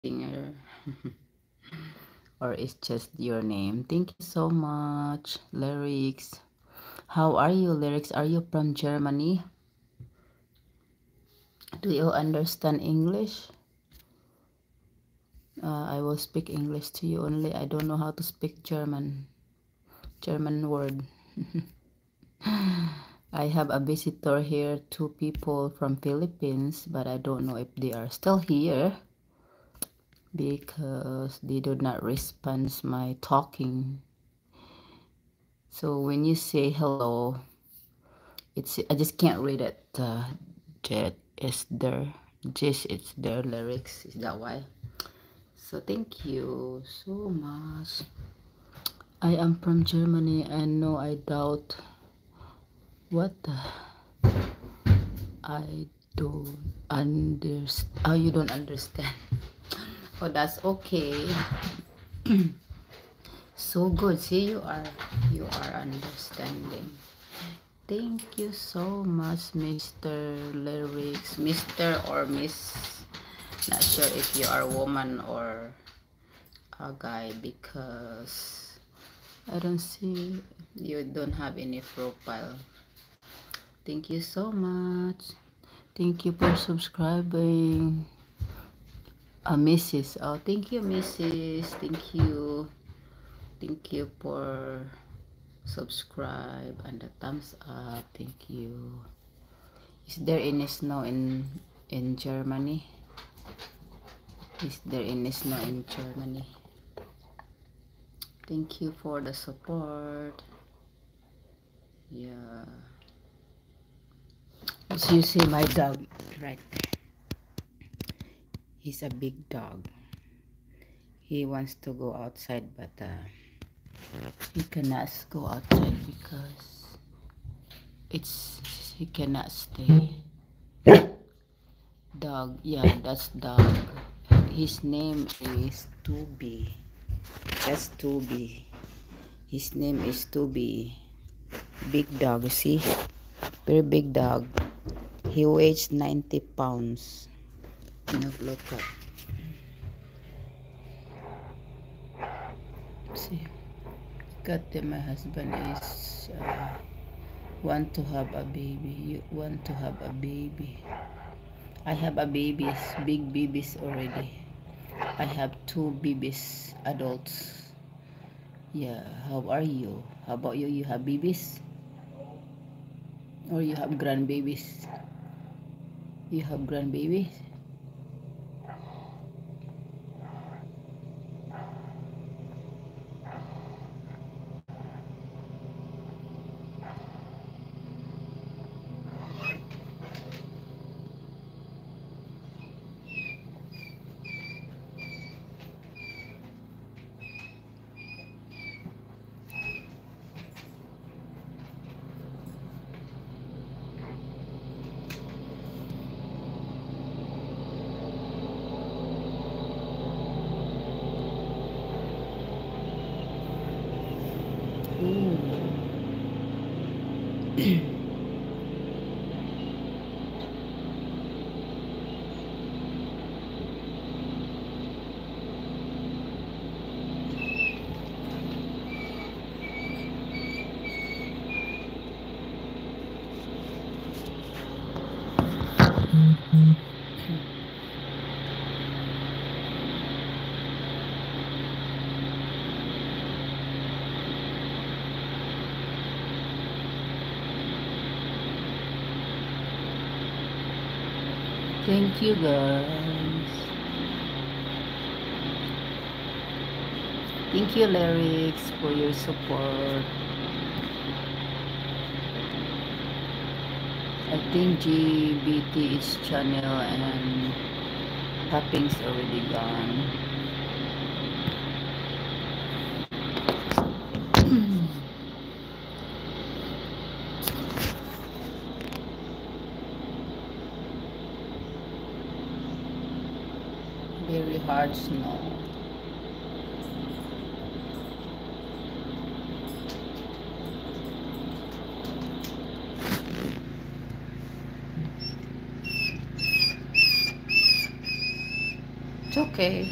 singer or it's just your name? Thank you so much, Lyrics. How are you, Lyrics? Are you from Germany? Do you understand English? I will speak English to you only. I don't know how to speak German word. I have a visitor here, two people from Philippines, but I don't know if they are still here because they do not respond my talking. So when you say hello, I just can't read it. Jet is there. Just it's their lyrics. Is that why? So thank you so much. I am from Germany and no, I doubt what I don't understand. Oh, you don't understand. Oh, that's okay. So good. See, you are understanding. Thank you so much, Mr. Lyrics, Mr. or Miss. Not sure if you are a woman or a guy because I don't see you don't have any profile. Thank you so much. Thank you for subscribing. Mrs. Oh, thank you, Mrs. Thank you. Thank you for subscribe and the thumbs up. Thank you. Is there any snow in Germany? Is there any snow in Germany? Thank you for the support. Yeah. As you see my dog right there. He's a big dog. He wants to go outside, but he cannot go outside because he cannot stay. Dog, yeah, that's dog. His name is Tubi. That's Tubi. His name is Tubi. Big dog, see? Very big dog. He weighs 90 pounds. Look up. See? Got that my husband is want to have a baby. You want to have a baby. I have a babies, big babies already. I have two babies, adults. Yeah, how are you? How about you? You have babies? Or you have grandbabies? You have grandbabies? Thank you guys. Thank you Lyrics for your support. I think GBT is channel and tapping's already gone. Very hard snow. It's okay. Okay.